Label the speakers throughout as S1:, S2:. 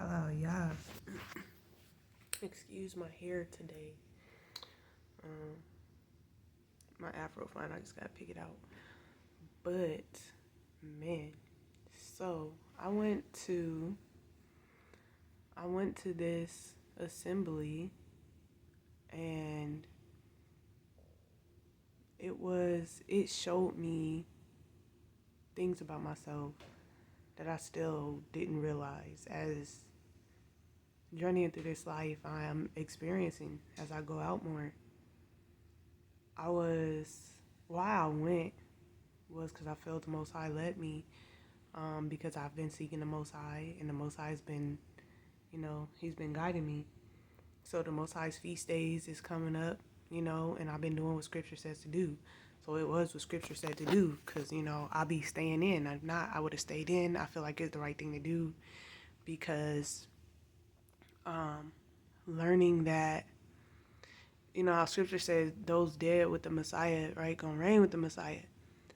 S1: Hello, yeah.
S2: Excuse my hair today. My afro fine, I just gotta pick it out. But man, so I went to this assembly, and it showed me things about myself that I still didn't realize as journeying through this life I am experiencing as I go out more. Why I went was because I felt the Most High led me, because I've been seeking the Most High, and the Most High has been, He's been guiding me. So the Most High's feast days is coming up, and I've been doing what Scripture says to do. So it was what Scripture said to do, because, I'll be staying in. If not, I would have stayed in. I feel like it's the right thing to do, because learning that, how Scripture says those dead with the Messiah, right, gonna reign with the Messiah.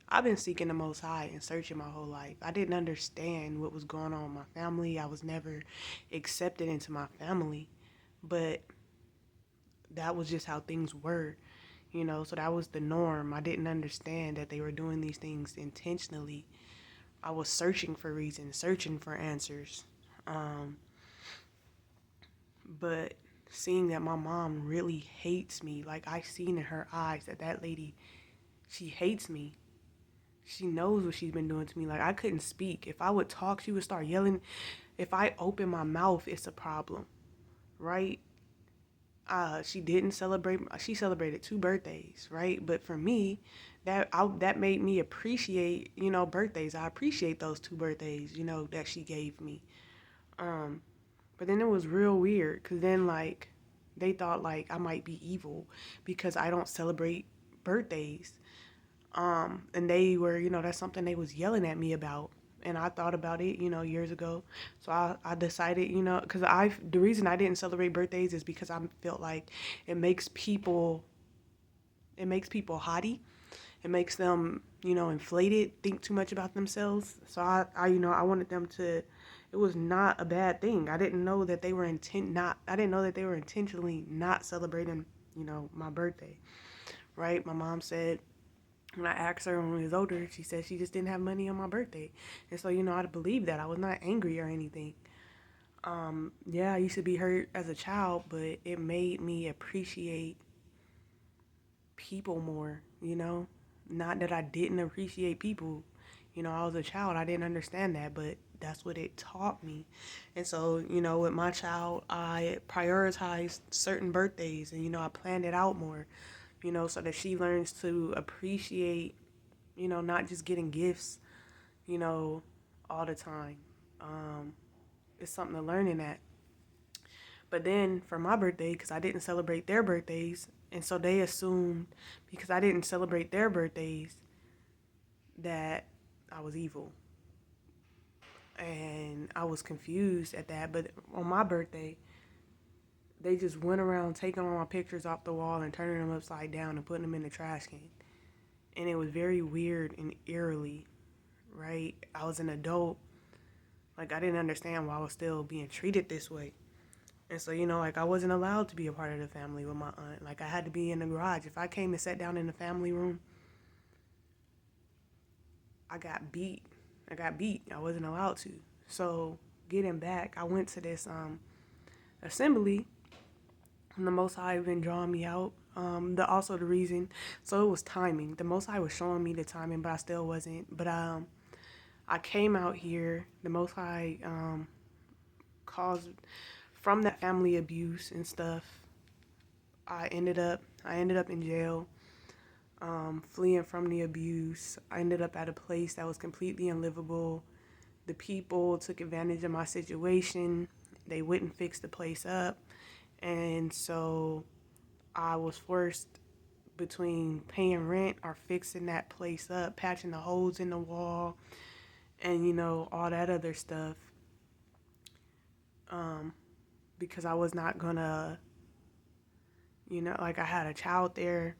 S2: I've been seeking the Most High and searching my whole life. I didn't understand what was going on with my family. I was never accepted into my family, but that was just how things were, so that was the norm. I didn't understand that they were doing these things intentionally. I was searching for reasons, searching for answers. But seeing that my mom really hates me, like I seen in her eyes that lady, she hates me. She knows what she's been doing to me. Like, I couldn't speak. If I would talk, she would start yelling. If I open my mouth, it's a problem, right? She didn't celebrate. She celebrated 2 birthdays, right? But for me, that made me appreciate, birthdays. I appreciate those 2 birthdays, that she gave me. But then it was real weird, because then, like, they thought, like, I might be evil because I don't celebrate birthdays. And they were, that's something they was yelling at me about. And I thought about it, years ago. So I decided, because the reason I didn't celebrate birthdays is because I felt like it makes people haughty. It makes them, inflated, think too much about themselves. So I wanted them to, it was not a bad thing. I didn't know that they were intentionally not celebrating, my birthday, right? My mom said, when I asked her when we was older, she said she just didn't have money on my birthday. And so, I believed that. I was not angry or anything. Yeah, I used to be hurt as a child, but it made me appreciate people more, Not that I didn't appreciate people. I was a child. I didn't understand that, but that's what it taught me. And so, with my child, I prioritized certain birthdays, and, I planned it out more, so that she learns to appreciate, not just getting gifts, all the time. It's something to learn in that. But then for my birthday, because I didn't celebrate their birthdays, and so they assumed because I didn't celebrate their birthdays that I was evil. And I was confused at that. But on my birthday, they just went around taking all my pictures off the wall and turning them upside down and putting them in the trash can. And it was very weird and eerily, right? I was an adult. Like, I didn't understand why I was still being treated this way. And so, like, I wasn't allowed to be a part of the family with my aunt. Like, I had to be in the garage. If I came and sat down in the family room, I got beat. I wasn't allowed to. So, getting back, I went to this assembly, and the Most High been drawing me out. The reason, so it was timing. The Most High was showing me the timing, but I still wasn't. But I came out here. The Most High caused from that family abuse and stuff. I ended up in jail, fleeing from the abuse. I ended up at a place that was completely unlivable. The people took advantage of my situation. They wouldn't fix the place up. And so I was forced between paying rent or fixing that place up, patching the holes in the wall, and, all that other stuff. Because I was not gonna, like, I had a child there,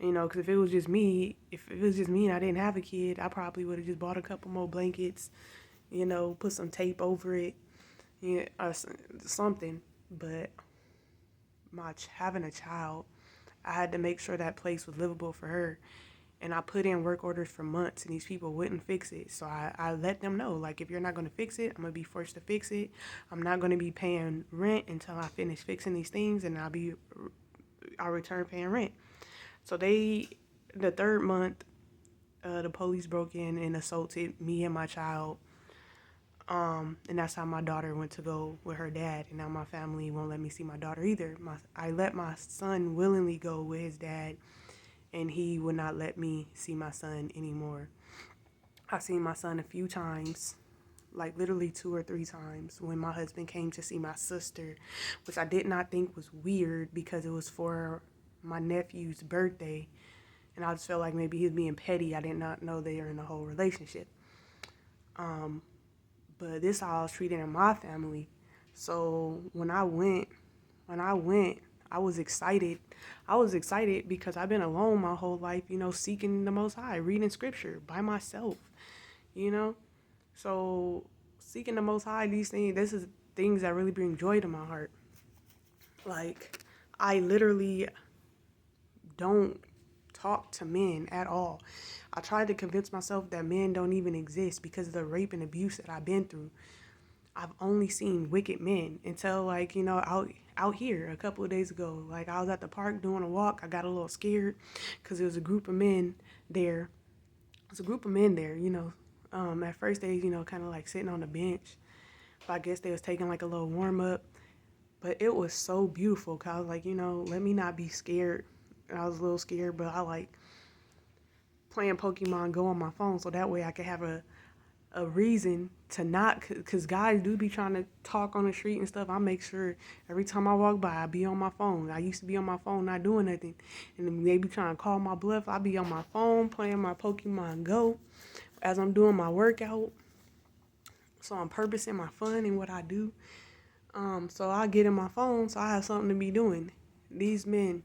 S2: because if it was just me and I didn't have a kid, I probably would have just bought a couple more blankets, put some tape over it, yeah, something. But having a child, I had to make sure that place was livable for her. And I put in work orders for months, and these people wouldn't fix it. So I let them know, like, if you're not going to fix it, I'm going to be forced to fix it. I'm not going to be paying rent until I finish fixing these things, and I'll return paying rent. So the third month, the police broke in and assaulted me and my child. And that's how my daughter went to go with her dad. And now my family won't let me see my daughter either. I let my son willingly go with his dad, and he would not let me see my son anymore. I seen my son a few times, like literally 2 or 3 times, when my husband came to see my sister, which I did not think was weird because it was for my nephew's birthday. And I just felt like maybe he was being petty. I did not know they were in a whole relationship. But this how I was treated in my family. So when I went, I was excited. I was excited because I've been alone my whole life, seeking the Most High, reading scripture by myself, you know? So seeking the Most High, this is things that really bring joy to my heart. Like, I literally don't talk to men at all. I tried to convince myself that men don't even exist because of the rape and abuse that I've been through. I've only seen wicked men until, like, out here a couple of days ago. Like, I was at the park doing a walk. I got a little scared because there was a group of men there. At first they, kind of like sitting on the bench. But I guess they was taking like a little warm up. But it was so beautiful because I was like, let me not be scared. And I was a little scared, but I like playing Pokemon Go on my phone so that way I could have a reason to not, because guys do be trying to talk on the street and stuff. I make sure every time I walk by, I be on my phone. I used to be on my phone not doing nothing, and then they be trying to call my bluff. I be on my phone playing my Pokemon Go as I'm doing my workout. So I'm purposing my fun in what I do. So I get in my phone so I have something to be doing. These men,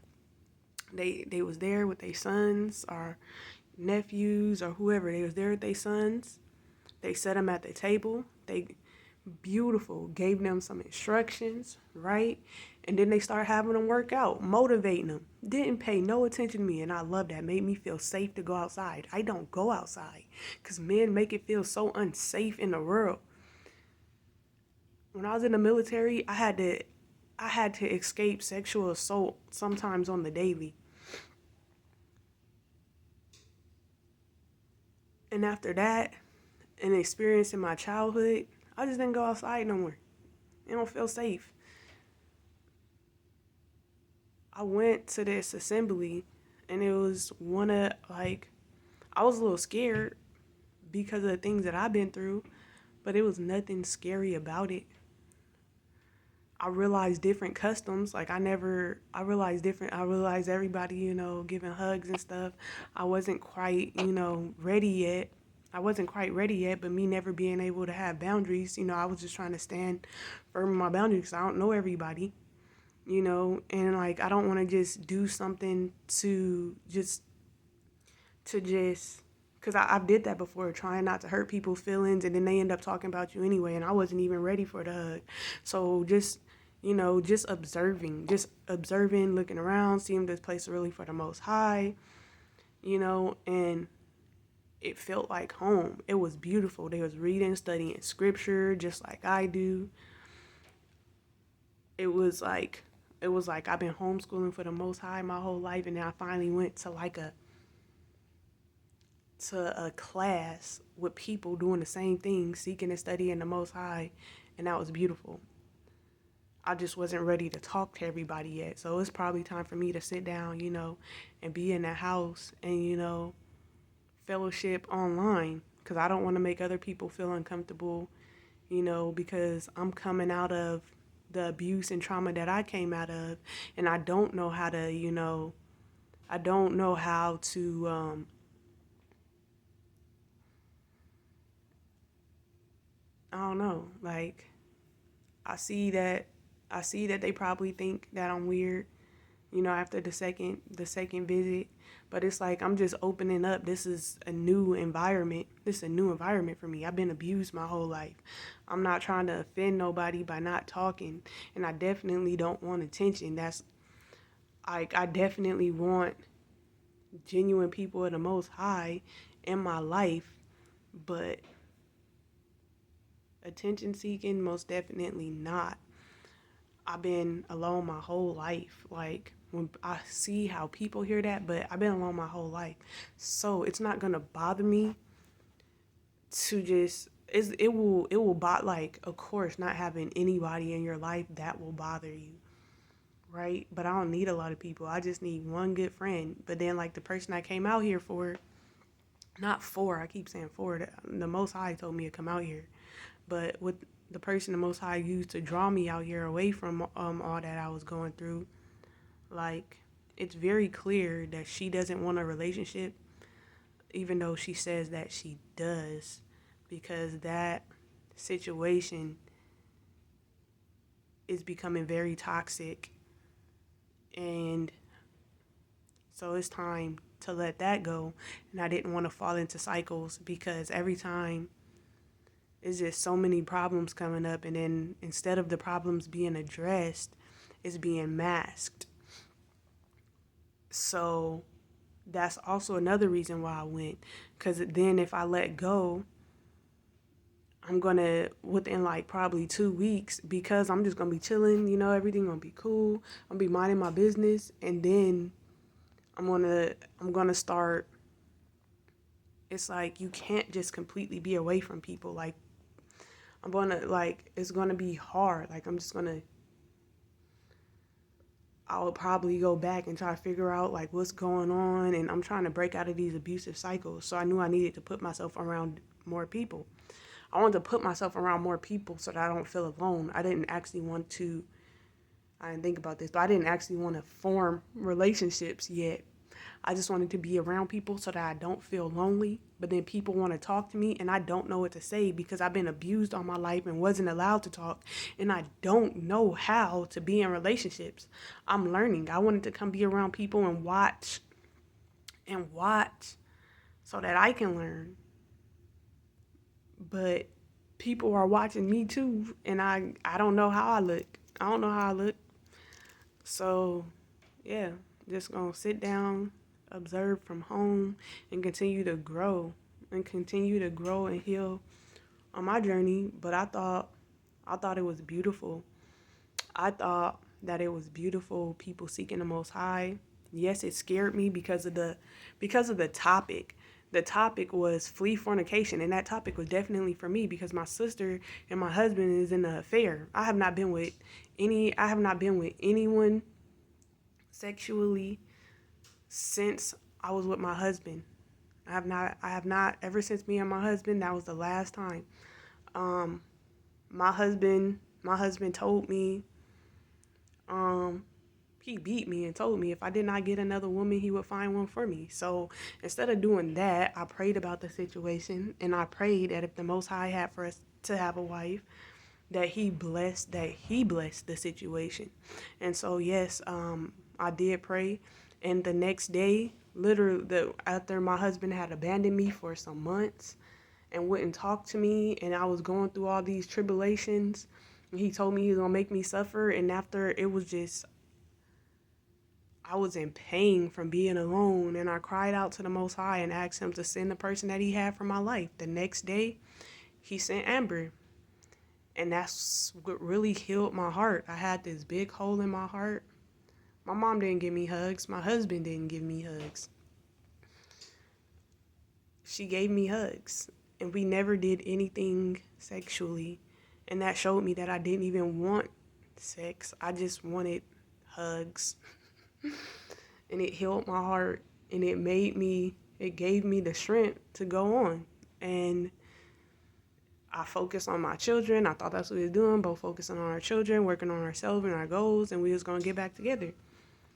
S2: they was there with their sons or nephews or whoever. They was there with their sons. They set them at the table. They beautiful, gave them some instructions, right? And then they started having them work out, motivating them. Didn't pay no attention to me, and I love that. Made me feel safe to go outside. I don't go outside because men make it feel so unsafe in the world. When I was in the military, I had to escape sexual assault sometimes on the daily. And after that, an experience in my childhood, I just didn't go outside no more. It don't feel safe. I went to this assembly, and it was I was a little scared because of the things that I've been through, but it was nothing scary about it. I realized different customs. I realized everybody, giving hugs and stuff. I wasn't quite, ready yet. But me never being able to have boundaries, I was just trying to stand firm in my boundaries because I don't know everybody, and like, I don't want to just do something because I did that before, trying not to hurt people's feelings, and then they end up talking about you anyway, and I wasn't even ready for the hug. So just observing, looking around, seeing this place really for the Most High, and it felt like home. It was beautiful. They was reading, studying scripture, just like I do. It was like I've been homeschooling for the Most High my whole life, and then I finally went to a class with people doing the same thing, seeking and studying the Most High, and that was beautiful. I just wasn't ready to talk to everybody yet, so it's probably time for me to sit down, and be in that house and, fellowship online, because I don't want to make other people feel uncomfortable, because I'm coming out of the abuse and trauma that I came out of, and I don't know how to, I don't know how to, I don't know. Like, I see that they probably think that I'm weird, after the second visit. But it's like I'm just opening up. This is a new environment. This is a new environment for me. I've been abused my whole life. I'm not trying to offend nobody by not talking, and I definitely don't want attention. That's like I definitely want genuine people of the Most High in my life, but attention seeking, most definitely not. I've been alone my whole life. Like, when I see how people hear that, but I've been alone my whole life. So it's not gonna bother me to just it will bot like, of course, not having anybody in your life that will bother you. Right? But I don't need a lot of people. I just need one good friend. But then like the person I came out here for, not for, I keep saying for, the Most High told me to come out here. But with the person the Most High used to draw me out here away from all that I was going through, like, it's very clear that she doesn't want a relationship, even though she says that she does, because that situation is becoming very toxic. And so it's time to let that go. And I didn't want to fall into cycles, because every time it's just so many problems coming up, and then instead of the problems being addressed, it's being masked. So that's also another reason why I went, because then if I let go, I'm gonna, within like probably 2 weeks, because I'm just gonna be chilling, everything gonna be cool, I'm gonna be minding my business, and then I'm gonna start. It's like you can't just completely be away from people. Like, it's gonna be hard. Like, I would probably go back and try to figure out like what's going on, and I'm trying to break out of these abusive cycles. So I knew I needed to put myself around more people. I wanted to put myself around more people so that I don't feel alone. I didn't think about this, but I didn't actually want to form relationships yet. I just wanted to be around people so that I don't feel lonely. But then people want to talk to me and I don't know what to say, because I've been abused all my life and wasn't allowed to talk. And I don't know how to be in relationships. I'm learning. I wanted to come be around people and watch so that I can learn. But people are watching me too, and I don't know how I look. I don't know how I look. So, yeah, just gonna sit down, observe from home, and continue to grow and heal on my journey. But I thought it was beautiful. I thought that it was beautiful, people seeking the Most High. Yes, it scared me because of the topic. The topic was flee fornication, and that topic was definitely for me because my sister and my husband is in an affair. I have not been with anyone sexually since I was with my husband. I have not ever since me and my husband. That was the last time. My husband told me, he beat me and told me if I did not get another woman, he would find one for me. So instead of doing that, I prayed about the situation, and I prayed that if the Most High had for us to have a wife, that he blessed the situation. And so yes, I did pray, and the next day, literally, after my husband had abandoned me for some months and wouldn't talk to me, and I was going through all these tribulations, and he told me he was gonna make me suffer, and after, it was just, I was in pain from being alone, and I cried out to the Most High and asked him to send the person that he had for my life. The next day, he sent Amber, and that's what really healed my heart. I had this big hole in my heart. My mom didn't give me hugs. My husband didn't give me hugs. She gave me hugs, and we never did anything sexually, and that showed me that I didn't even want sex. I just wanted hugs. And it healed my heart, and it gave me the strength to go on. And I focused on my children. I thought that's what we were doing, both focusing on our children, working on ourselves and our goals, and we was going to get back together.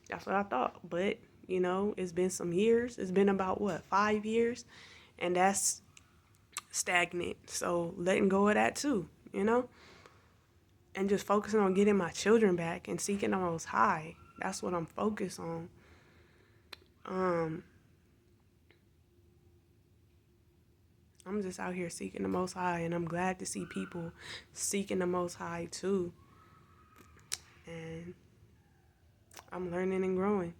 S2: That's what I thought. But, it's been some years. It's been about, 5 years? And that's stagnant. So letting go of that too, and just focusing on getting my children back and seeking the Most High. That's what I'm focused on. I'm just out here seeking the Most High, and I'm glad to see people seeking the Most High too. And I'm learning and growing.